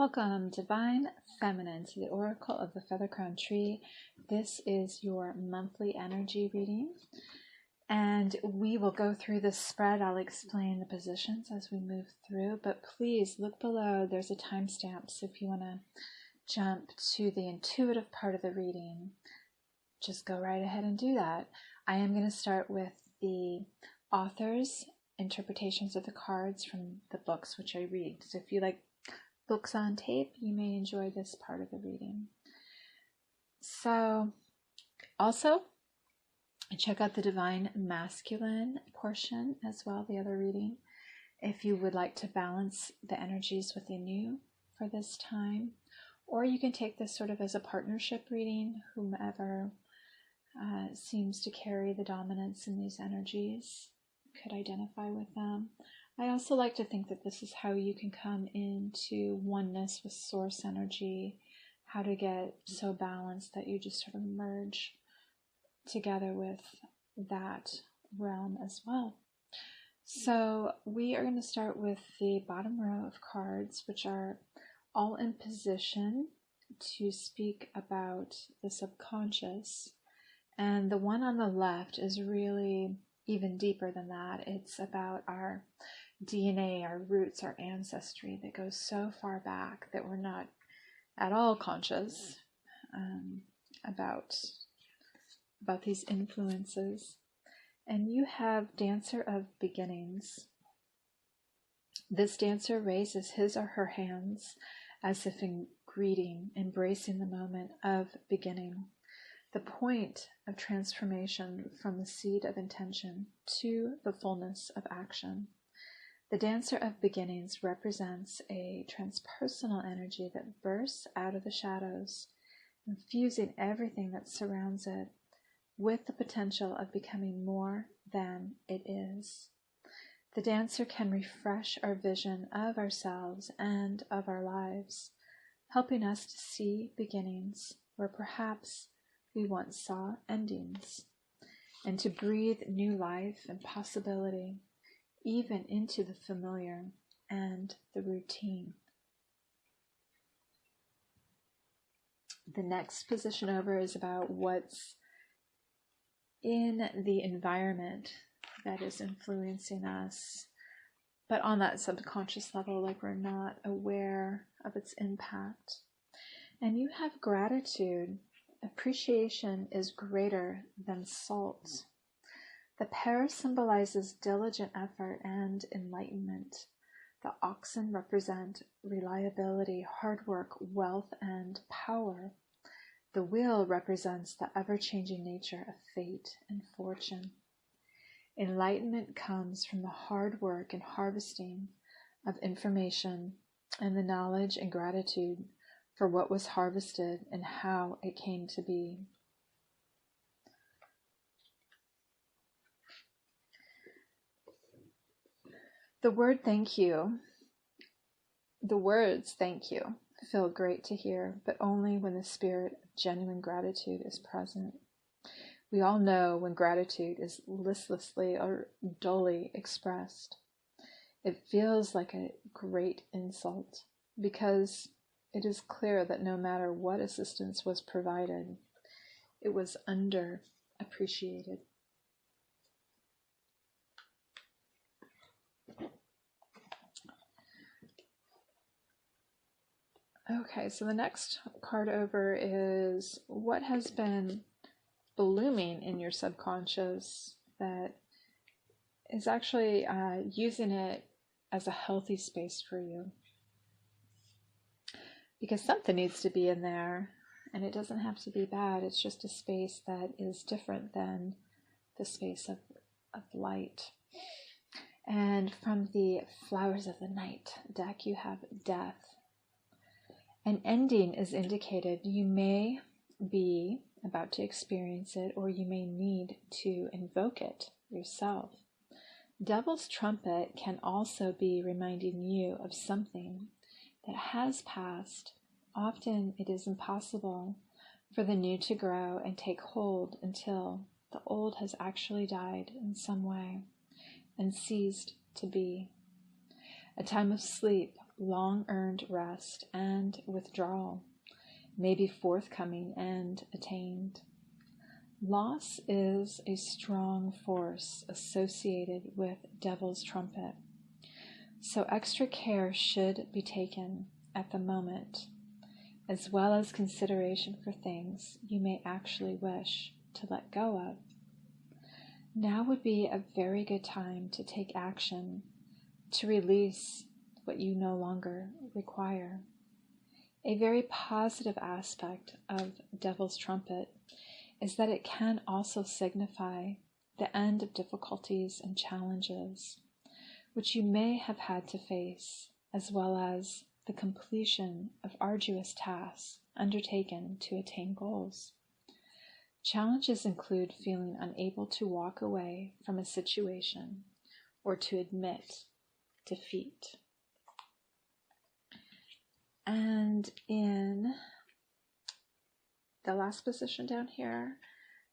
Welcome, Divine Feminine, to the Oracle of the Feather Crown Tree. This is your monthly energy reading, and we will go through this spread. I'll explain the positions as we move through, but please look below. There's a timestamp, so if you want to jump to the intuitive part of the reading, just go right ahead and do that. I am going to start with the author's interpretations of the cards from the books which I read. So if you like books on tape, you may enjoy this part of the reading. So also check out the Divine Masculine portion as well, the other reading, if you would like to balance the energies within you for this time. Or you can take this sort of as a partnership reading, whomever seems to carry the dominance in these energies could identify with them. I also like to think that this is how you can come into oneness with source energy, how to get so balanced that you just sort of merge together with that realm as well. So we are going to start with the bottom row of cards, which are all in position to speak about the subconscious. And the one on the left is really even deeper than that. It's about our DNA, our roots, our ancestry that goes so far back that we're not at all conscious about these influences. And you have Dancer of Beginnings. This dancer raises his or her hands as if in greeting, embracing the moment of beginning, the point of transformation from the seed of intention to the fullness of action. The Dancer of Beginnings represents a transpersonal energy that bursts out of the shadows, infusing everything that surrounds it with the potential of becoming more than it is. The dancer can refresh our vision of ourselves and of our lives, helping us to see beginnings where perhaps we once saw endings, and to breathe new life and possibility even into the familiar and the routine. The next position over is about what's in the environment that is influencing us, but on that subconscious level, like we're not aware of its impact. And you have gratitude. Appreciation is greater than salt. The pear symbolizes diligent effort and enlightenment. The oxen represent reliability, hard work, wealth, and power. The wheel represents the ever-changing nature of fate and fortune. Enlightenment comes from the hard work and harvesting of information and the knowledge and gratitude for what was harvested and how it came to be. The words thank you feel great to hear, but only when the spirit of genuine gratitude is present. We all know when gratitude is listlessly or dully expressed. It feels like a great insult because it is clear that no matter what assistance was provided, it was underappreciated. Okay, so the next card over is what has been blooming in your subconscious that is actually using it as a healthy space for you. Because something needs to be in there, and it doesn't have to be bad. It's just a space that is different than the space of light. And from the Flowers of the Night deck, you have Death. An ending is indicated. You may be about to experience it, or you may need to invoke it yourself. Devil's Trumpet can also be reminding you of something that has passed. Often it is impossible for the new to grow and take hold until the old has actually died in some way and ceased to be. A time of sleep, long-earned rest and withdrawal may be forthcoming and attained. Loss is a strong force associated with Devil's Trumpet, so extra care should be taken at the moment, as well as consideration for things you may actually wish to let go of. Now would be a very good time to take action to release what you no longer require. A very positive aspect of Devil's Trumpet is that it can also signify the end of difficulties and challenges which you may have had to face, as well as the completion of arduous tasks undertaken to attain goals. Challenges include feeling unable to walk away from a situation or to admit defeat. And in the last position down here,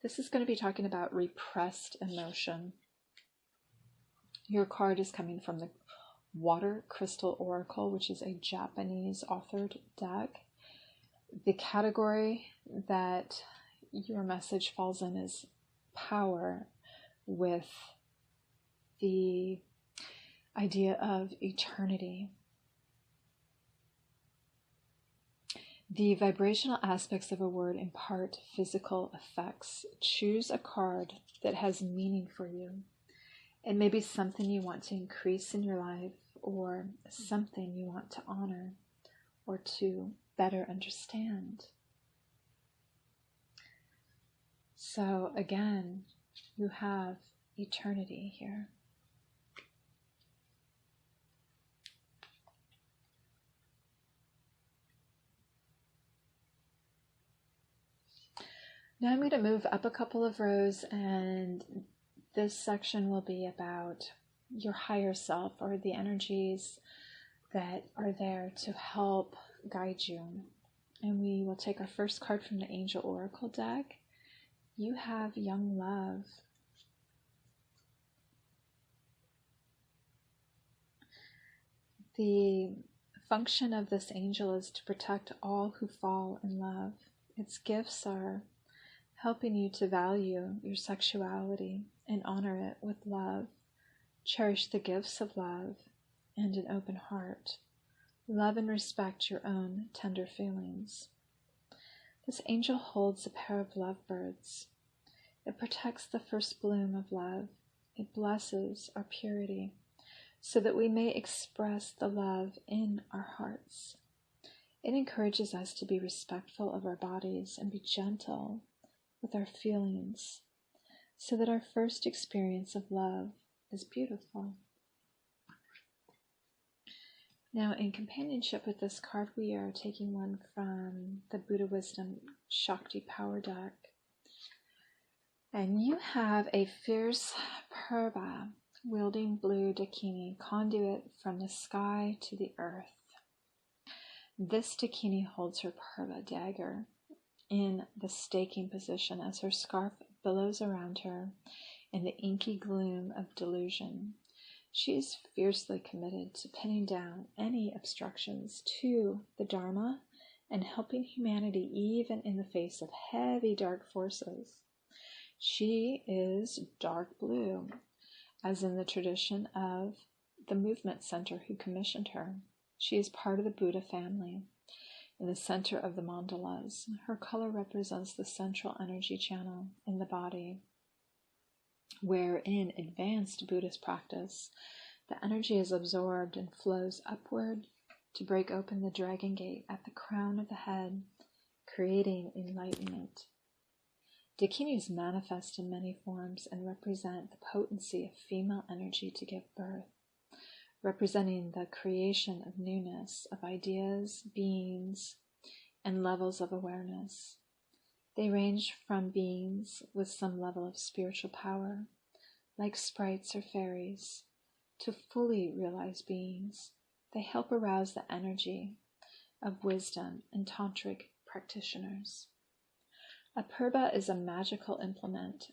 this is going to be talking about repressed emotion. Your card is coming from the Water Crystal Oracle, which is a Japanese authored deck. The category that your message falls in is power, with the idea of eternity. The vibrational aspects of a word impart physical effects. Choose a card that has meaning for you. It may be something you want to increase in your life, or something you want to honor or to better understand. So again, you have eternity here. Now I'm going to move up a couple of rows, and this section will be about your higher self, or the energies that are there to help guide you. And we will take our first card from the Angel Oracle deck. You have Young Love. The function of this angel is to protect all who fall in love. Its gifts are helping you to value your sexuality and honor it with love. Cherish the gifts of love and an open heart. Love and respect your own tender feelings. This angel holds a pair of lovebirds. It protects the first bloom of love. It blesses our purity so that we may express the love in our hearts. It encourages us to be respectful of our bodies and be gentle with our feelings, so that our first experience of love is beautiful. Now, in companionship with this card, we are taking one from the Buddha Wisdom Shakti Power deck. And you have a fierce Purba wielding blue dakini, conduit from the sky to the earth. This dakini holds her Purba dagger in the staking position as her scarf billows around her in the inky gloom of delusion. She is fiercely committed to pinning down any obstructions to the Dharma and helping humanity even in the face of heavy dark forces. She is dark blue, as in the tradition of the movement center who commissioned her. She is part of the Buddha family. In the center of the mandalas, her color represents the central energy channel in the body, where in advanced Buddhist practice, the energy is absorbed and flows upward to break open the dragon gate at the crown of the head, creating enlightenment. Dakinis manifest in many forms and represent the potency of female energy to give birth, representing the creation of newness, of ideas, beings, and levels of awareness. They range from beings with some level of spiritual power, like sprites or fairies, to fully realized beings. They help arouse the energy of wisdom and tantric practitioners. A Purba is a magical implement.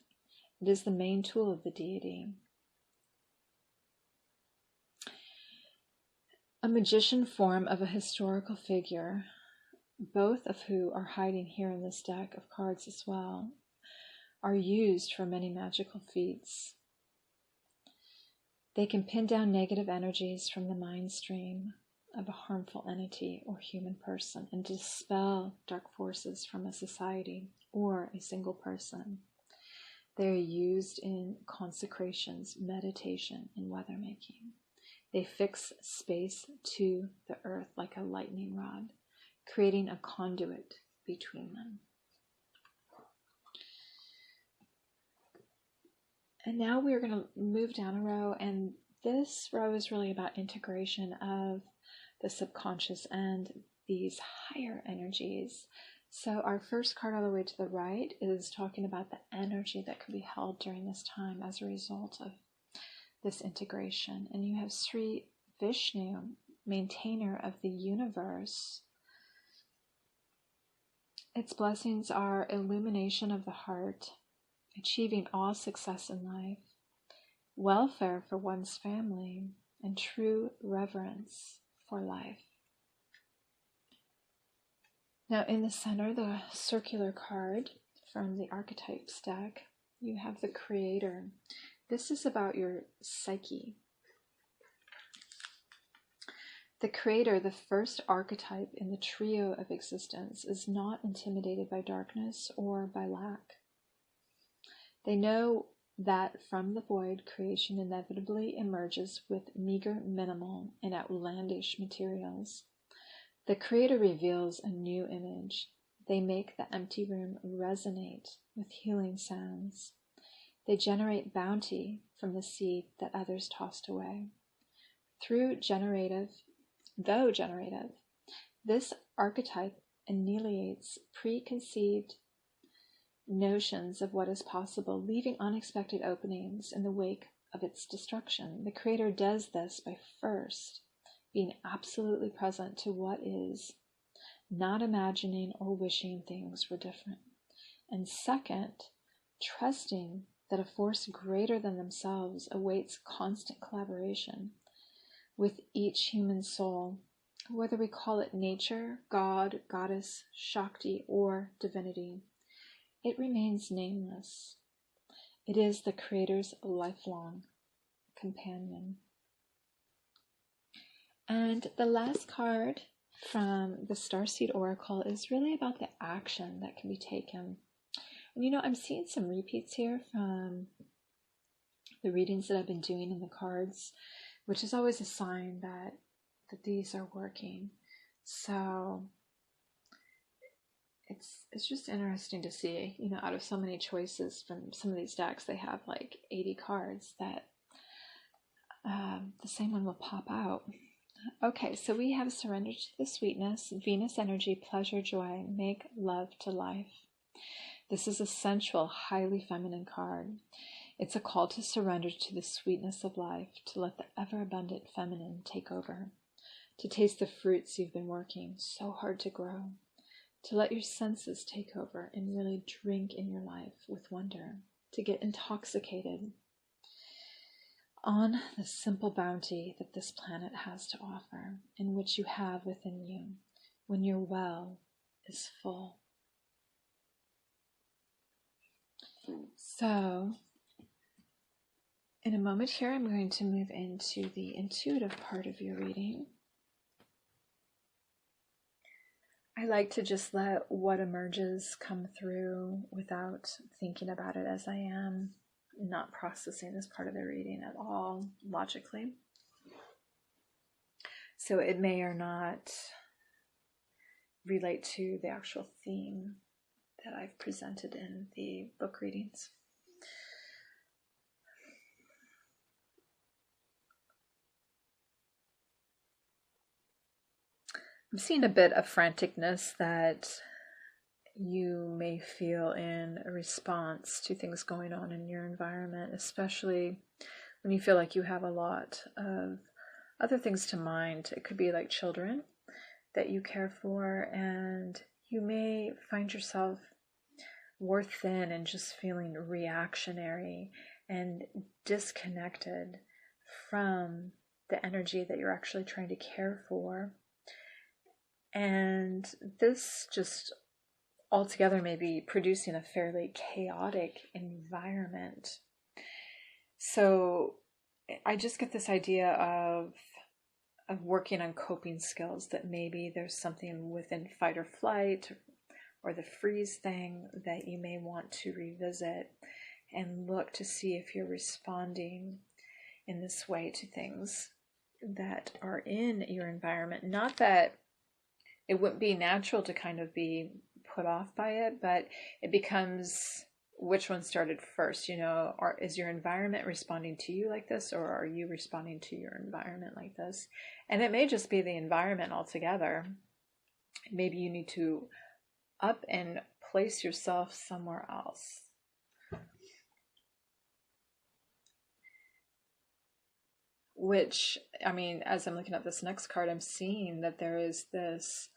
It is the main tool of the deity. a magician form of a historical figure, both of who are hiding here in this deck of cards as well, are used for many magical feats. They can pin down negative energies from the mind stream of a harmful entity or human person and dispel dark forces from a society or a single person. They are used in consecrations, meditation, and weather making. They fix space to the earth like a lightning rod, creating a conduit between them. And now we're going to move down a row, and this row is really about integration of the subconscious and these higher energies. So our first card all the way to the right is talking about the energy that could be held during this time as a result of this integration. And you have Sri Vishnu, maintainer of the universe. Its blessings are illumination of the heart, achieving all success in life, welfare for one's family, and true reverence for life. Now in the center, the circular card from the archetypes deck, you have the creator. This is about your psyche. The creator, the first archetype in the trio of existence, is not intimidated by darkness or by lack. They know that from the void, creation inevitably emerges with meager, minimal, and outlandish materials. The creator reveals a new image. They make the empty room resonate with healing sounds. They generate bounty from the seed that others tossed away. Though generative, this archetype annihilates preconceived notions of what is possible, leaving unexpected openings in the wake of its destruction. The creator does this by first being absolutely present to what is, not imagining or wishing things were different. And second, trusting that a force greater than themselves awaits constant collaboration with each human soul, whether we call it nature, God, goddess, Shakti, or divinity. It remains nameless. It is the creator's lifelong companion. And the last card from the Starseed Oracle is really about the action that can be taken. And I'm seeing some repeats here from the readings that I've been doing in the cards, which is always a sign that these are working. So it's just interesting to see, out of so many choices from some of these decks, they have like 80 cards that the same one will pop out. Okay, so we have surrender to the sweetness, Venus energy, pleasure, joy, make love to life. This is a sensual, highly feminine card. It's a call to surrender to the sweetness of life, to let the ever-abundant feminine take over, to taste the fruits you've been working so hard to grow, to let your senses take over and really drink in your life with wonder, to get intoxicated on the simple bounty that this planet has to offer, and which you have within you when your well is full. So, in a moment here, I'm going to move into the intuitive part of your reading. I like to just let what emerges come through without thinking about it as I am, not processing this part of the reading at all logically. So it may or not relate to the actual theme that I've presented in the book readings. I'm seeing a bit of franticness that you may feel in a response to things going on in your environment, especially when you feel like you have a lot of other things to mind. It could be like children that you care for, and you may find yourself wore thin and just feeling reactionary and disconnected from the energy that you're actually trying to care for. And this just altogether may be producing a fairly chaotic environment. So I just get this idea of working on coping skills, that maybe there's something within fight or flight or the freeze thing that you may want to revisit and look to see if you're responding in this way to things that are in your environment. Not that it wouldn't be natural to kind of be put off by it, but it becomes which one started first, is your environment responding to you like this, or are you responding to your environment like this? And it may just be the environment altogether. Maybe you need to up and place yourself somewhere else. Which, I mean, as I'm looking at this next card, I'm seeing that there is this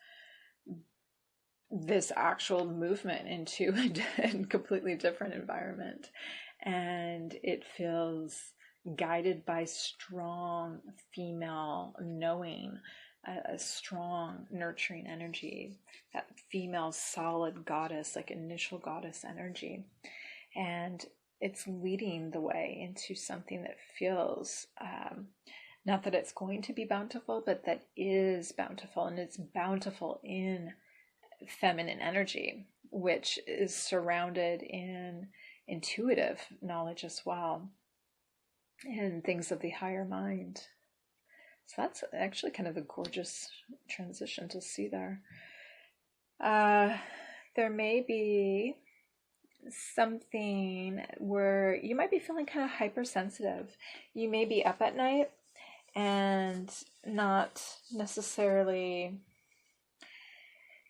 actual movement into a completely different environment, and it feels guided by strong female knowing, a strong nurturing energy, that female solid goddess, like initial goddess energy. And it's leading the way into something that feels not that it's going to be bountiful, but that is bountiful, and it's bountiful in feminine energy, which is surrounded in intuitive knowledge as well, and things of the higher mind. So that's actually kind of a gorgeous transition to see there. There may be something where you might be feeling kind of hypersensitive. You may be up at night and not necessarily,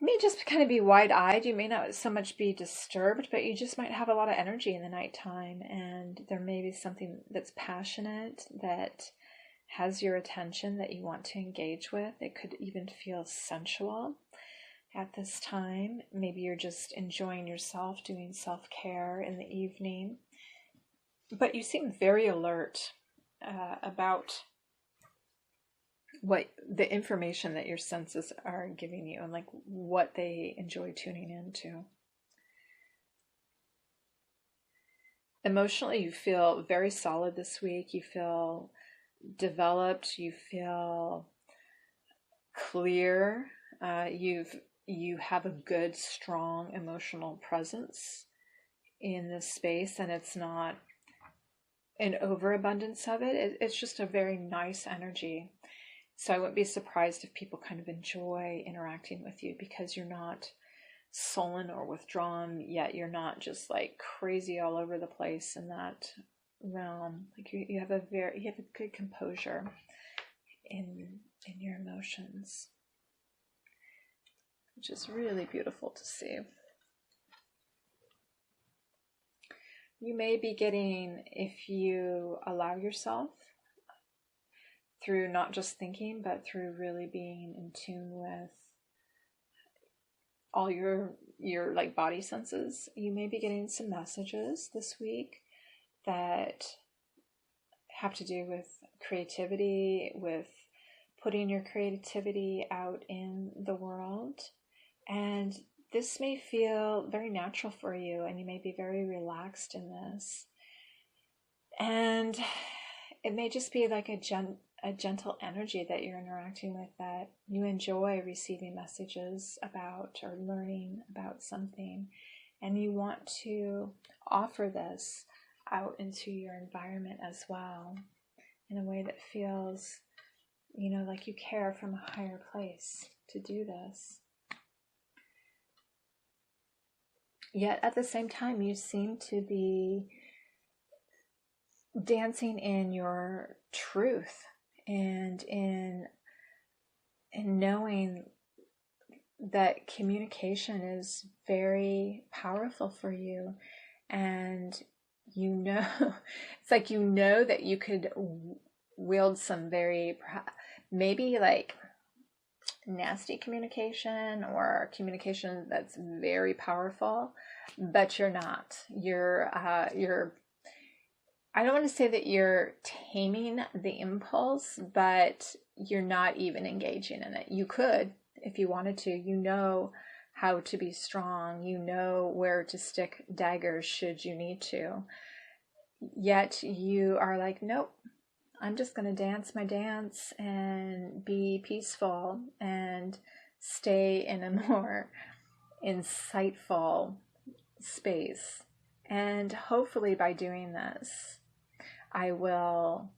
you may just kind of be wide-eyed. You may not so much be disturbed, but you just might have a lot of energy in the nighttime, and there may be something that's passionate that has your attention that you want to engage with. It could even feel sensual at this time. Maybe you're just enjoying yourself, doing self-care in the evening, but you seem very alert about what the information that your senses are giving you, and like what they enjoy tuning into. Emotionally, you feel very solid this week. You feel developed. You feel clear. You have a good, strong emotional presence in this space, and it's not an overabundance of it. It's just a very nice energy. So I wouldn't be surprised if people kind of enjoy interacting with you, because you're not sullen or withdrawn, yet you're not just like crazy all over the place in that realm. Like you have a good composure in your emotions, which is really beautiful to see. You may be getting, if you allow yourself, through not just thinking, but through really being in tune with all your like body senses, you may be getting some messages this week that have to do with creativity, with putting your creativity out in the world. And this may feel very natural for you, and you may be very relaxed in this. And it may just be like a gentle energy that you're interacting with, that you enjoy receiving messages about or learning about something, and you want to offer this out into your environment as well in a way that feels, like you care from a higher place to do this. Yet at the same time, you seem to be dancing in your truth and in knowing that communication is very powerful for you. And it's like that you could wield some very, maybe like nasty communication, or communication that's very powerful, but you're not. You're I don't want to say that you're taming the impulse, but you're not even engaging in it. You could, if you wanted to. You know how to be strong. You know where to stick daggers should you need to. Yet you are like, nope, I'm just going to dance my dance and be peaceful and stay in a more insightful space. And hopefully by doing this, I will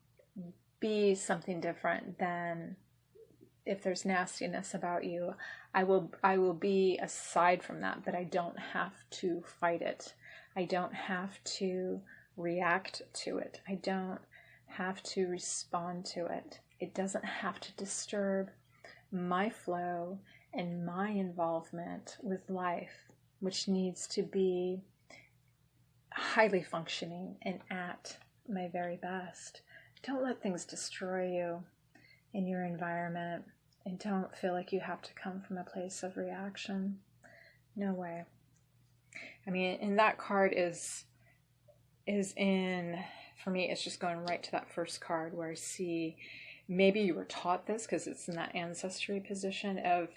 be something different than if there's nastiness about you. I will be aside from that, but I don't have to fight it. I don't have to react to it. I don't have to respond to it. It doesn't have to disturb my flow and my involvement with life, which needs to be highly functioning and at my very best. Don't let things destroy you in your environment, and don't feel like you have to come from a place of reaction. No way. I mean, and that card is in, for me, it's just going right to that first card where I see maybe you were taught this because it's in that ancestry position of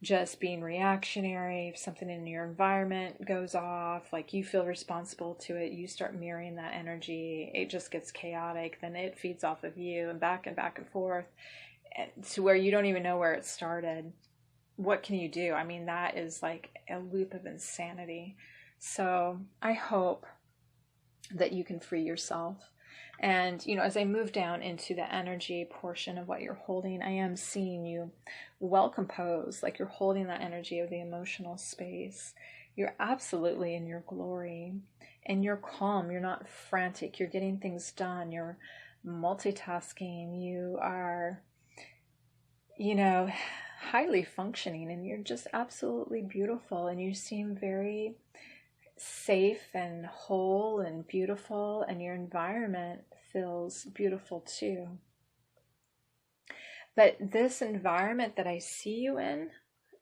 just being reactionary. If something in your environment goes off, like you feel responsible to it, you start mirroring that energy, it just gets chaotic, then it feeds off of you and back and forth to where you don't even know where it started. What can you do? I mean, that is like a loop of insanity. So I hope that you can free yourself. And, as I move down into the energy portion of what you're holding, I am seeing you well composed, like you're holding that energy of the emotional space. You're absolutely in your glory and you're calm. You're not frantic. You're getting things done. You're multitasking. You are, highly functioning, and you're just absolutely beautiful. And you seem very safe and whole and beautiful, and your environment feels beautiful too. But this environment that I see you in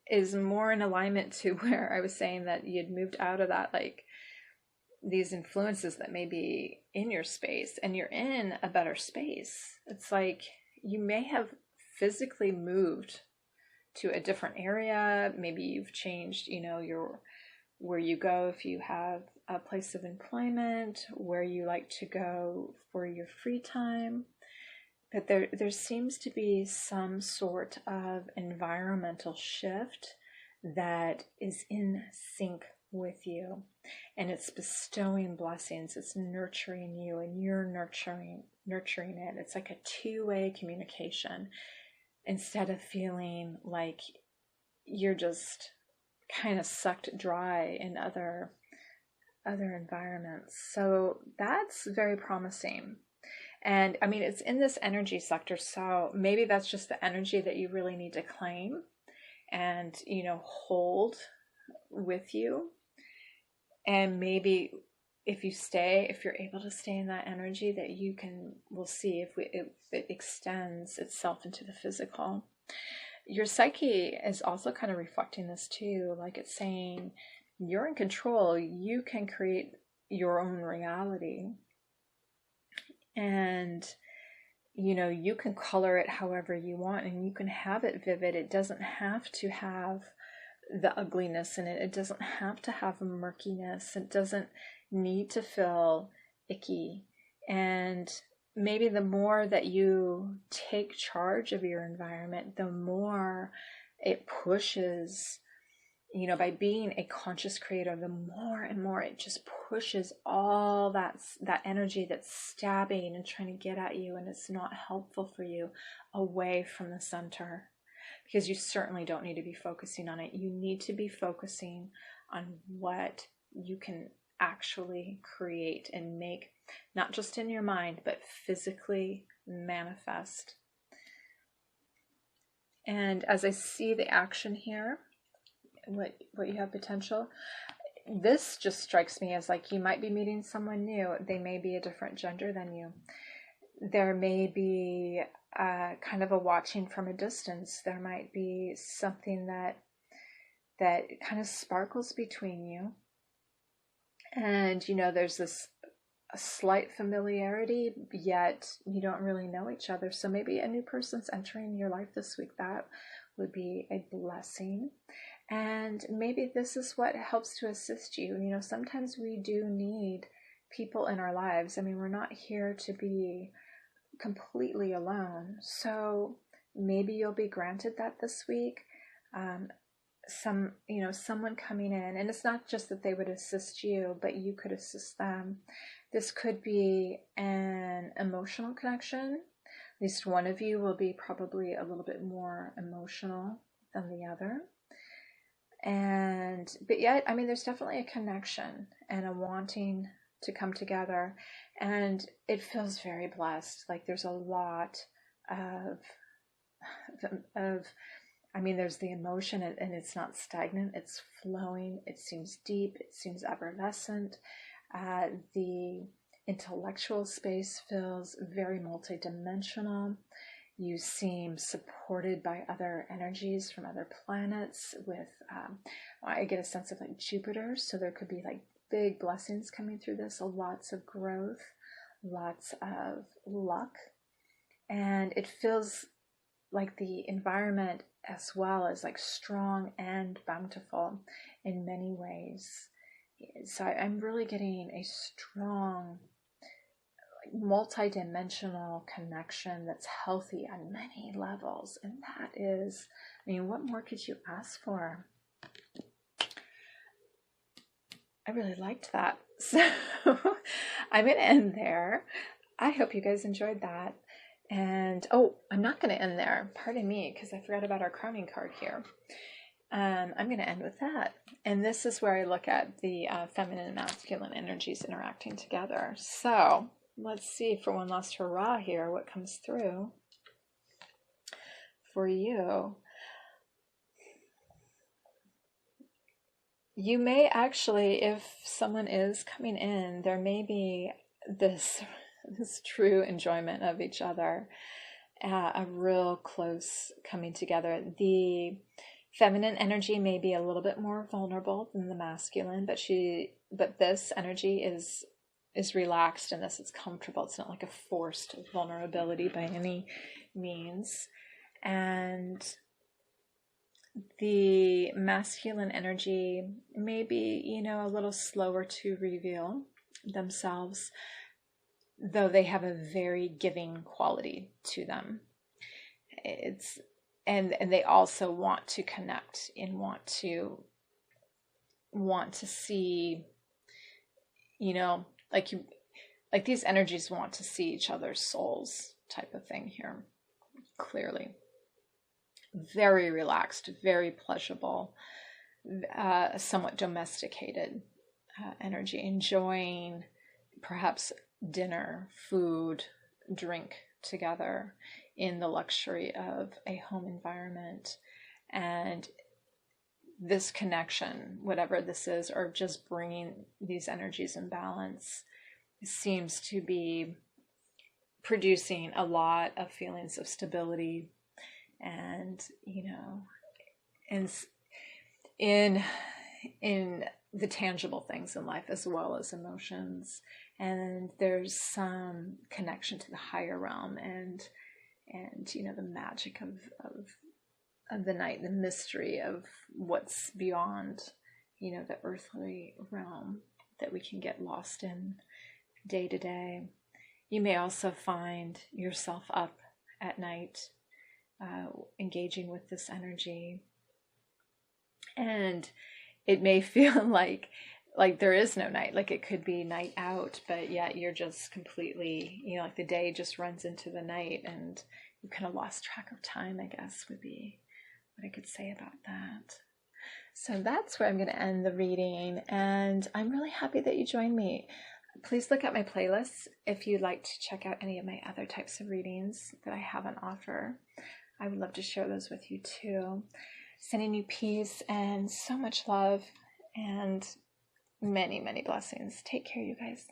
is more in alignment to where I was saying that you'd moved out of that, like these influences that may be in your space, and you're in a better space. It's like you may have physically moved to a different area. Maybe you've changed, where you go if you have a place of employment, where you like to go for your free time. But there seems to be some sort of environmental shift that is in sync with you, and it's bestowing blessings. It's nurturing you, and you're nurturing it. It's like a two-way communication, instead of feeling like you're just kind of sucked dry in other environments. So that's very promising. And I mean, it's in this energy sector, so maybe that's just the energy that you really need to claim and, hold with you. And maybe if you're able to stay in that energy, that we'll see if it extends itself into the physical. Your psyche is also kind of reflecting this too, like it's saying you're in control. You can create your own reality, and you can color it however you want, and you can have it vivid. It doesn't have to have the ugliness in it. It doesn't have to have a murkiness. It doesn't need to feel icky. And maybe the more that you take charge of your environment, the more it pushes, by being a conscious creator, the more and more it just pushes all that energy that's stabbing and trying to get at you, and it's not helpful for you, away from the center. Because you certainly don't need to be focusing on it. You need to be focusing on what you can actually create and make, not just in your mind, but physically manifest. And as I see the action here, what you have potential, this just strikes me as like you might be meeting someone new. They may be a different gender than you. There may be kind of a watching from a distance. There might be something that kind of sparkles between you. And, there's this a slight familiarity, yet you don't really know each other. So maybe a new person's entering your life this week. That would be a blessing. And maybe this is what helps to assist you. You know, sometimes we do need people in our lives. I mean, we're not here to be completely alone. So maybe you'll be granted that this week. Someone coming in, and it's not just that they would assist you, but you could assist them. This could be an emotional connection. At least one of you will be probably a little bit more emotional than the other. But yet, I mean, there's definitely a connection and a wanting to come together, and it feels very blessed. Like there's a lot of I mean, there's the emotion, and it's not stagnant, it's flowing, it seems deep, it seems effervescent. The intellectual space feels very multidimensional. You seem supported by other energies from other planets with, I get a sense of like Jupiter, so there could be like big blessings coming through this, so lots of growth, lots of luck, and it feels like the environment as well as like strong and bountiful in many ways. So I'm really getting a strong, multi-dimensional connection that's healthy on many levels. And that is, I mean, what more could you ask for? I really liked that. So I'm going to end there. I hope you guys enjoyed that. And, oh, I'm not going to end there. Pardon me, because I forgot about our crowning card here. I'm going to end with that. And this is where I look at the feminine and masculine energies interacting together. So let's see for one last hurrah here what comes through for you. You may actually, if someone is coming in, there may be this true enjoyment of each other, a real close coming together. The feminine energy may be a little bit more vulnerable than the masculine, but this energy is relaxed in this. It's comfortable. It's not like a forced vulnerability by any means. And the masculine energy may be, a little slower to reveal themselves, though they have a very giving quality to them. And they also want to connect and want to see, like these energies want to see each other's souls type of thing here, clearly. Very relaxed, very pleasurable, somewhat domesticated energy, enjoying perhaps dinner, food, drink together in the luxury of a home environment. And this connection, whatever this is, or just bringing these energies in balance, seems to be producing a lot of feelings of stability and, and in the tangible things in life as well as emotions. And there's some connection to the higher realm and the magic of the night, the mystery of what's beyond, the earthly realm that we can get lost in day to day. You may also find yourself up at night, engaging with this energy, and it may feel like there is no night, like it could be night out, but yet you're just completely, like the day just runs into the night and you kind of lost track of time, I guess would be what I could say about that. So that's where I'm going to end the reading, and I'm really happy that you joined me. Please look at my playlists if you'd like to check out any of my other types of readings that I have on offer. I would love to share those with you too. Sending you peace and so much love and many, many blessings. Take care, you guys.